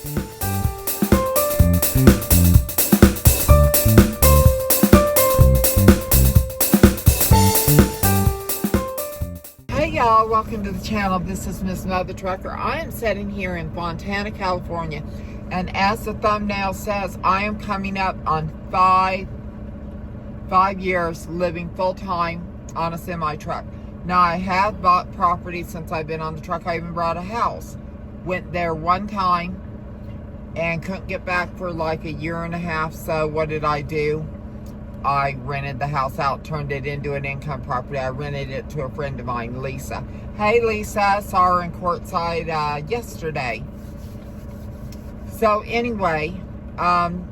Hey y'all, welcome to the channel. This is Miss Mother Trucker. I am sitting here in Fontana, California, and as the thumbnail says, I am coming up on five years living full-time on a semi-truck. Now, I have bought property since I've been on the truck. I even bought a house. Went there one time and couldn't get back for like a year and a half. So what did I do? I rented the house out, turned it into an income property. I rented it to a friend of mine, Lisa. Hey, Lisa, saw her in Quartzsite yesterday. So anyway, I'm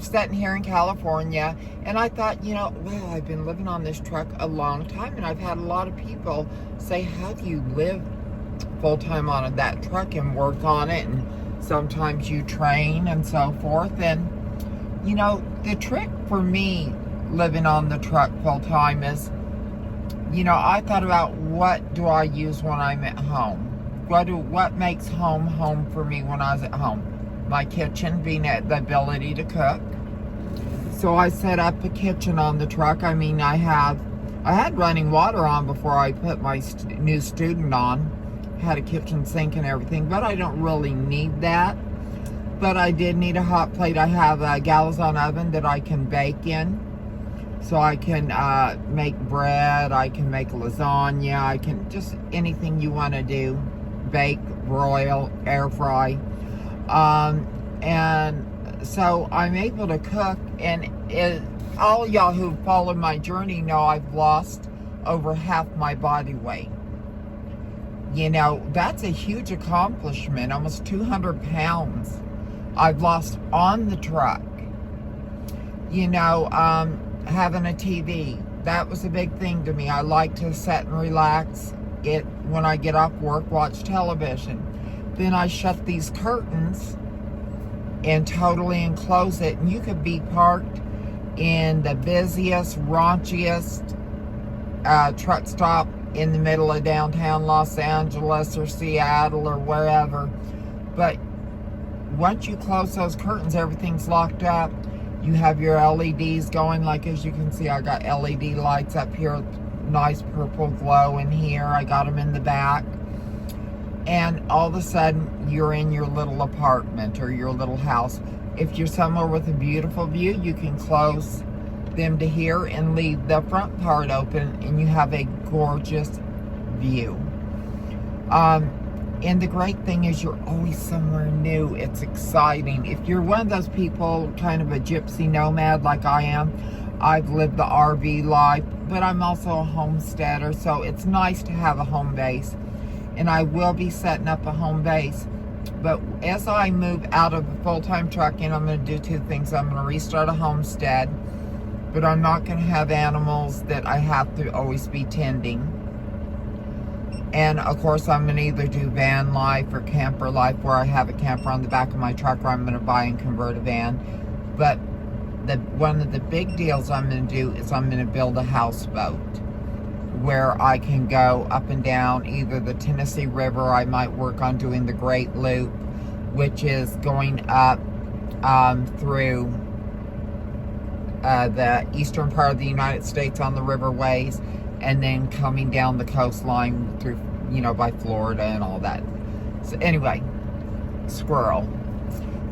sitting here in California, and I thought, you know, well, I've been living on this truck a long time, and I've had a lot of people say, how do you live full-time on that truck and work on it? And sometimes you train and so forth. And you know, the trick for me living on the truck full time is, you know, I thought about what do I use when I'm at home? What makes home for me when I was at home? My kitchen, being the ability to cook. So I set up a kitchen on the truck. I mean, I had running water on before I put my new student on. Had a kitchen sink and everything, but I don't really need that. But I did need a hot plate. I have a Galazon oven that I can bake in. So I can make bread, I can make lasagna, I can just anything you want to do. Bake, broil, air fry. And so I'm able to cook. And all y'all who followed my journey know I've lost over half my body weight. You know, that's a huge accomplishment, almost 200 pounds. I've lost on the truck. You know, having a TV, that was a big thing to me. I like to sit and relax when I get off work, watch television. Then I shut these curtains and totally enclose it. And you could be parked in the busiest, raunchiest truck stop in the middle of downtown Los Angeles or Seattle or wherever. But once you close those curtains, everything's locked up. You have your LEDs going, like as you can see, I got LED lights up here, nice purple glow in here. I got them in the back. And all of a sudden, you're in your little apartment or your little house. If you're somewhere with a beautiful view, you can close them to here and leave the front part open, and you have a gorgeous view. And the great thing is you're always somewhere new. It's exciting. If you're one of those people, kind of a gypsy nomad like I am, I've lived the RV life, but I'm also a homesteader, so it's nice to have a home base. And I will be setting up a home base. But as I move out of the full-time trucking, I'm going to do two things. I'm going to restart a homestead, but I'm not going to have animals that I have to always be tending. And of course, I'm going to either do van life or camper life, where I have a camper on the back of my truck, or I'm going to buy and convert a van. But one of the big deals I'm going to do is I'm going to build a houseboat where I can go up and down either the Tennessee River. I might work on doing the Great Loop, which is going up through the eastern part of the United States on the riverways, and then coming down the coastline through, you know, by Florida and all that. So anyway, squirrel.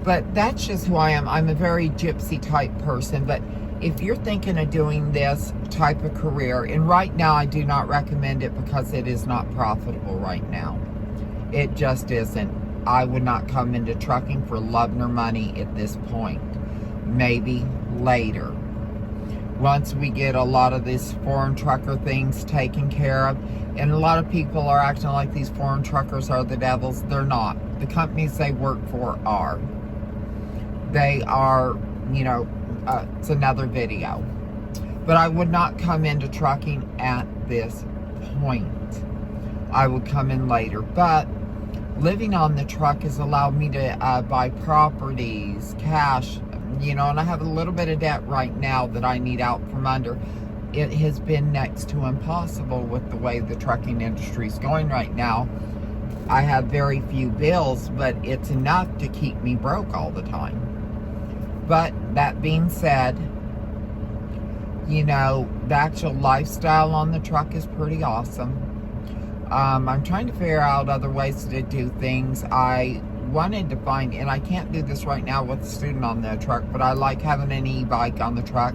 But that's just who I am. I'm a very gypsy type person. But if you're thinking of doing this type of career, and right now I do not recommend it because it is not profitable right now. It just isn't. I would not come into trucking for love nor money at this point. Maybe later, once we get a lot of these foreign trucker things taken care of. And a lot of people are acting like these foreign truckers are the devils. They're not. The companies they work for are. They are, you know, it's another video. But I would not come into trucking at this point. I would come in later. But living on the truck has allowed me to buy properties, cash, you know, and I have a little bit of debt right now that I need out from under. It has been next to impossible with the way the trucking industry is going right now. I have very few bills, but it's enough to keep me broke all the time. But that being said, you know, the actual lifestyle on the truck is pretty awesome. I'm trying to figure out other ways to do things. I wanted to find, and I can't do this right now with a student on the truck, but I like having an e-bike on the truck.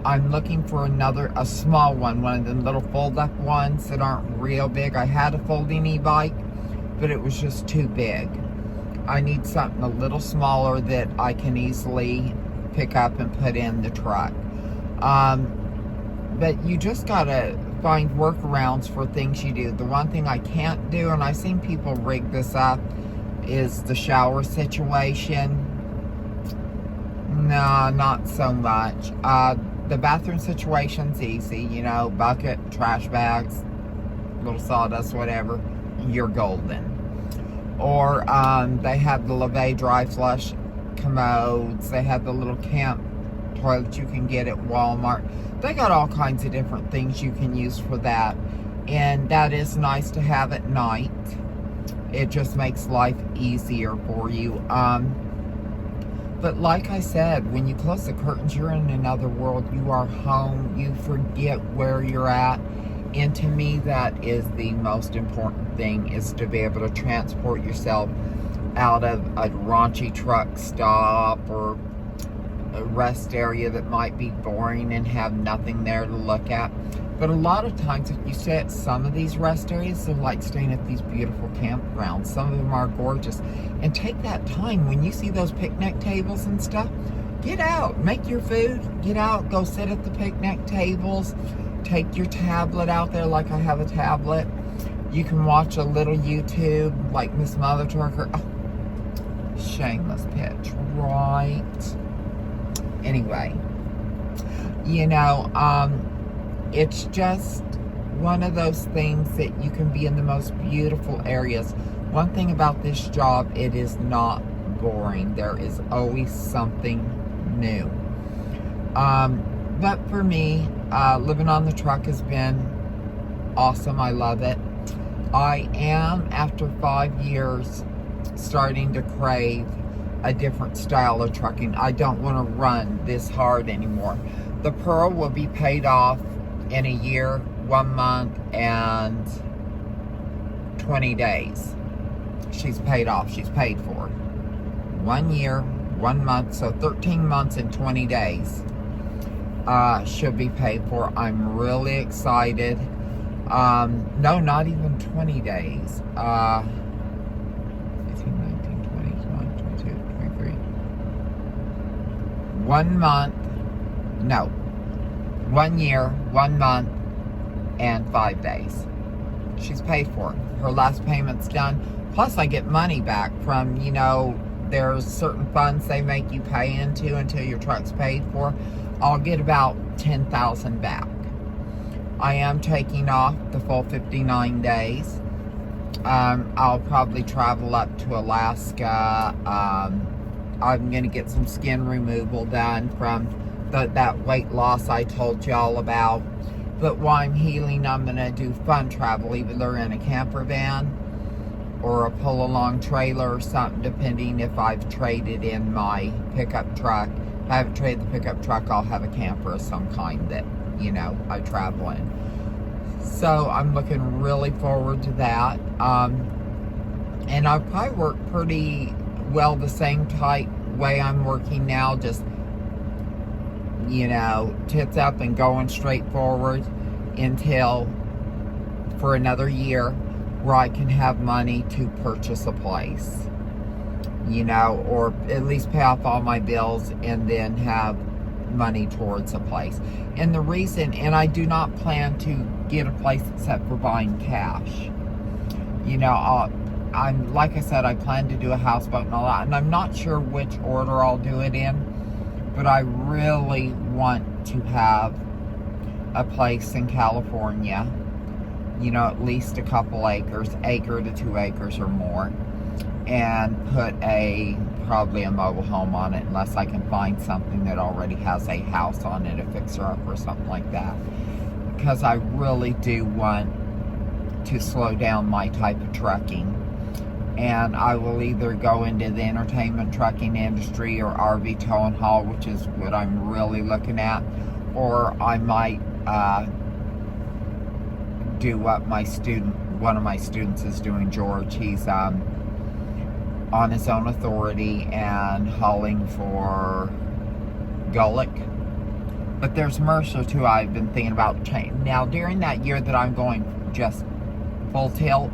I'm looking for a small one of the little fold-up ones that aren't real big. I had a folding e-bike, but it was just too big. I need something a little smaller that I can easily pick up and put in the truck. But you just gotta find workarounds for things you do. The one thing I can't do, and I've seen people rig this up, is the shower situation. No, not so much. The bathroom situation's easy, you know, bucket, trash bags, little sawdust, whatever, you're golden. Or they have the Leve dry flush commodes. They have the little camp toilet you can get at Walmart. They got all kinds of different things you can use for that. And that is nice to have at night. It just makes life easier for you. But like I said, when you close the curtains, you're in another world. You are home. You forget where you're at. And to me, that is the most important thing, is to be able to transport yourself out of a raunchy truck stop or a rest area that might be boring and have nothing there to look at. But a lot of times, if you stay at some of these rest areas, they're like staying at these beautiful campgrounds. Some of them are gorgeous. And take that time when you see those picnic tables and stuff. Get out, make your food, get out, go sit at the picnic tables. Take your tablet out there, like I have a tablet. You can watch a little YouTube, like Miss Mother Trucker. Oh, shameless pitch, right? Anyway, you know, it's just one of those things that you can be in the most beautiful areas. One thing about this job, it is not boring. There is always something new. But for me, living on the truck has been awesome. I love it. I am, after 5 years, starting to crave a different style of trucking. I don't want to run this hard anymore. The Pearl will be paid off in a year, 1 month, and 20 days. She's paid off. She's paid for. 1 year, 1 month, so 13 months and 20 days. Should be paid for. I'm really excited. No, not even 20 days. 18, 19, 20, 21, 22, 23. 1 month. No. 1 year, 1 month, and 5 days. She's paid for. Her last payment's done. Plus, I get money back from, you know, there's certain funds they make you pay into until your truck's paid for. I'll get about $10,000 back. I am taking off the full 59 days. I'll probably travel up to Alaska. I'm going to get some skin removal done from that weight loss I told y'all about. But while I'm healing, I'm going to do fun travel, either in a camper van or a pull-along trailer or something, depending if I've traded in my pickup truck. If I haven't traded the pickup truck, I'll have a camper of some kind that, you know, I travel in. So I'm looking really forward to that. And I'll probably work pretty well the same type way I'm working now, just, you know, tits up and going straight forward until for another year where I can have money to purchase a place, you know, or at least pay off all my bills and then have money towards a place. And the reason, and I do not plan to get a place except for buying cash. You know, I'm, like I said, I plan to do a houseboat and all that, and I'm not sure which order I'll do it in, but I really want to have a place in California, you know, at least a couple acres, acre to 2 acres or more, and put probably a mobile home on it, unless I can find something that already has a house on it, a fixer-up or something like that, because I really do want to slow down my type of trucking. and I will either go into the entertainment trucking industry or RV tow and haul, which is what I'm really looking at, or I might do what one of my students is doing, George. He's on his own authority and hauling for Gulick. But there's Mercer too. I've been thinking about change. Now during that year that I'm going just full tilt,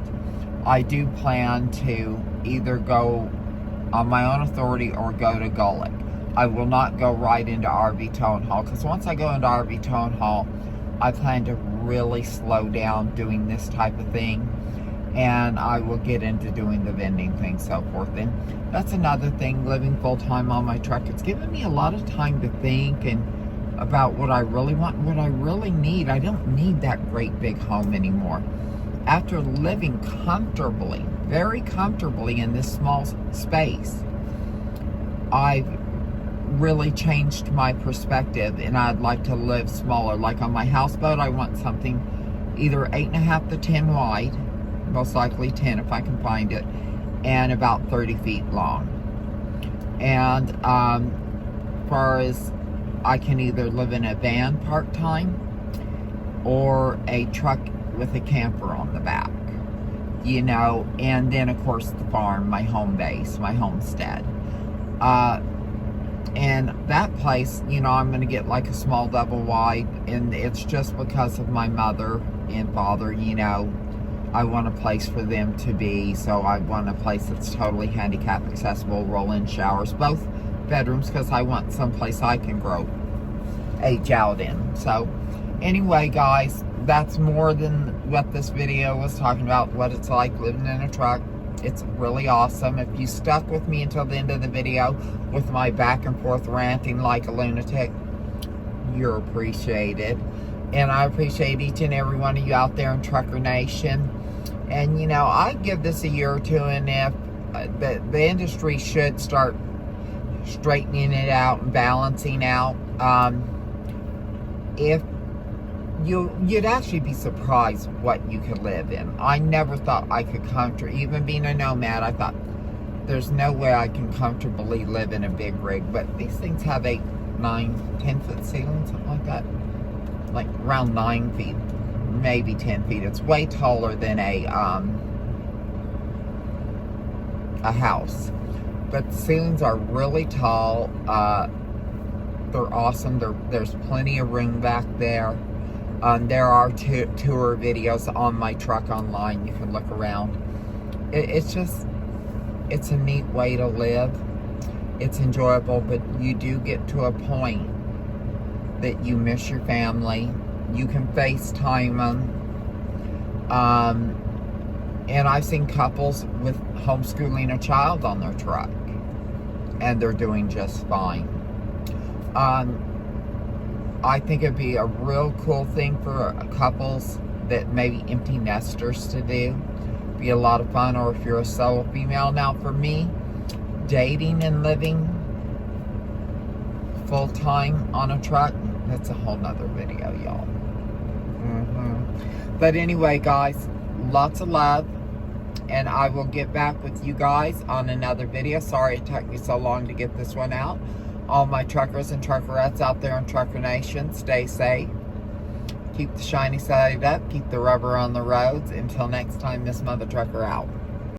I do plan to either go on my own authority or go to Gulick. I will not go right into RV tow and haul, because once I go into RV tow and haul, I plan to really slow down doing this type of thing, and I will get into doing the vending thing, so forth. And that's another thing, living full-time on my truck. It's given me a lot of time to think and about what I really want and what I really need. I don't need that great big home anymore. After living comfortably, very comfortably in this small space, I've really changed my perspective, and I'd like to live smaller. Like on my houseboat, I want something either 8.5 to 10 wide, most likely 10 if I can find it, and about 30 feet long. And as far as I can either live in a van part-time or a truck with a camper on the back, you know, and then of course the farm, my home base, my homestead. And that place, you know, I'm going to get like a small double wide, and it's just because of my mother and father, you know. I want a place for them to be, so I want a place that's totally handicap accessible, roll-in showers, both bedrooms, because I want someplace I can age out in. So anyway, guys, that's more than what this video was talking about, what it's like living in a truck. It's really awesome. If you stuck with me until the end of the video with my back and forth ranting like a lunatic, you're appreciated. And I appreciate each and every one of you out there in Trucker Nation. And, you know, I give this a year or two, and if the industry should start straightening it out and balancing out, you'd actually be surprised what you could live in. I never thought I could even being a nomad, I thought there's no way I can comfortably live in a big rig. But these things have 8, 9, 10 foot ceilings, something like that. Like around 9 feet, maybe 10 feet. It's way taller than a house. But the ceilings are really tall. They're awesome. There's plenty of room back there. There are tour videos on my truck online. You can look around. It's a neat way to live. It's enjoyable, but you do get to a point that you miss your family. You can FaceTime them. And I've seen couples with homeschooling a child on their truck, and they're doing just fine. I think it'd be a real cool thing for couples that maybe empty nesters to do. Be a lot of fun, or if you're a solo female. Now for me, dating and living full-time on a truck, that's a whole nother video, y'all. But anyway, guys, lots of love, and I will get back with you guys on another video. Sorry it took me so long to get this one out. All my truckers and truckerettes out there in Trucker Nation, stay safe. Keep the shiny side up. Keep the rubber on the roads. Until next time, Miss Mother Trucker out.